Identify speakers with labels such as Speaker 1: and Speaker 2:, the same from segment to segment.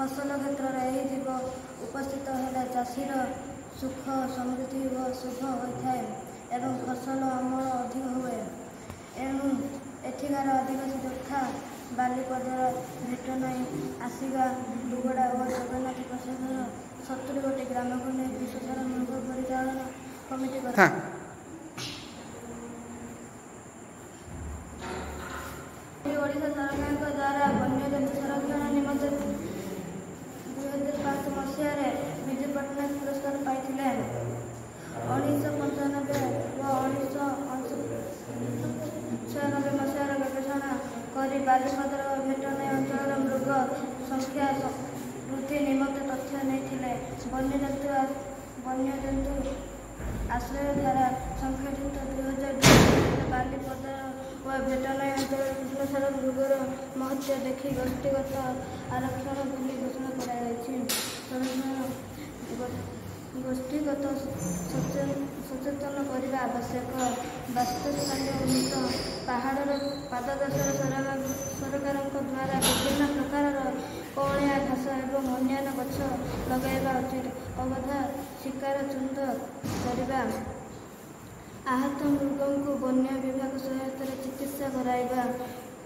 Speaker 1: ଫସଲ କ୍ଷେତ୍ରରେ ଏହି ଜୀବ ଉପସ୍ଥିତ ହେଲେ ଚାଷୀର ସୁଖ ସମୃଦ୍ଧି ଓ ଶୁଭ ହୋଇଥାଏ ଏବଂ ଫସଲ ଅମଳ ଅଧିକ ହୁଏ। ଏଣୁ ଏଠିକାର ଆଦିବାସୀ ଯଥା ବାଲିପଦର, ଭେଟନାଇ, ଆସିଗା, ଦୁଗଡ଼ା ଓ ଜଗନ୍ନାଥ ପ୍ରସାଦର 70 ଗୋଟି ଗ୍ରାମକୁ ନେଇ ବିଶ୍ୱସାର ମୃଗ ପରିଚାଳନା କମିଟି ଗଠନ। ଓଡ଼ିଶା ସରକାରଙ୍କ ଦ୍ୱାରା ବନ୍ୟଜନ୍ତୁ ସଂରକ୍ଷଣ ନିମନ୍ତେ 2005 ମସିହାରେ ବିଜୁ ପଟ୍ଟନାୟକ ପୁରସ୍କାର ପାଇଥିଲେ। 1995 ଓ 1996 ମସିହାରେ ଗବେଷଣା କରି ବାଲିପଦର ଓ ଭେଟନାଇ ଅଞ୍ଚଳର ମୃଗ ସଂଖ୍ୟା ବୃଦ୍ଧି ନିମନ୍ତେ ତଥ୍ୟ ନେଇଥିଲେ। ବନ୍ୟଜନ୍ତୁ ଆଶ୍ରୟ ଧାରା ସଂଖ୍ୟାଯୁକ୍ତ 2020 ବାଲିପଦର ଓ ଭେଟନାଇ ଅଞ୍ଚଳର କୃଷ୍ଣସାର ମୃଗର ମହତ୍ତ୍ୱ ଦେଖି ଗୋଷ୍ଠୀଗତ ଆରକ୍ଷଣ ବୋଲି ଘୋଷଣା କରାଯାଇଛି। ଗୋଷ୍ଠୀଗତ ସଚେତନ କରିବା ଆବଶ୍ୟକ। ବାସସ୍ଥାନୀୟ ଉନ୍ନତ ପାହାଡ଼ର ପାଦଦେଶରେ ସରକାରଙ୍କ ଦ୍ୱାରା ବିଭିନ୍ନ ପ୍ରକାରର କଅଁଳିଆ ଘାସ ଏବଂ ଅନ୍ୟାନ୍ୟ ଗଛ ଲଗାଇବା ଉଚିତ। ଅବୈଧ ଶିକାର ଚୁନ୍ଦ କରିବା, ଆହତ ମୃଗଙ୍କୁ ବନ୍ୟ ବିଭାଗ ସହାୟତାରେ ଚିକିତ୍ସା କରାଇବା,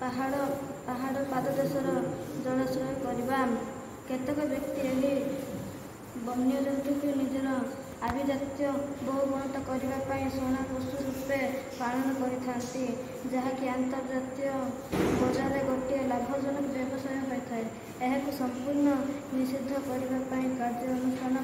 Speaker 1: ପାହାଡ଼ ପାଦଦେଶର ଜଳାଶୟ କରିବା। କେତେକ ବ୍ୟକ୍ତି ଏହି ବନ୍ୟଜନ୍ତୁଙ୍କୁ ନିଜର ଆଭିଜାତ୍ୟ ବହୁଗୁଣିତ କରିବା ପାଇଁ ଶୁଣା ପଶୁ ରୂପେ ପାଳନ କରିଥାନ୍ତି, ଯାହାକି ଆନ୍ତର୍ଜାତୀୟ ବଜାରରେ ଗୋଟିଏ ଲାଭଜନକ ବ୍ୟବସାୟ ହୋଇଥାଏ। ଏହାକୁ ସମ୍ପୂର୍ଣ୍ଣ ନିଷିଦ୍ଧ କରିବା ପାଇଁ କାର୍ଯ୍ୟାନୁଷ୍ଠାନ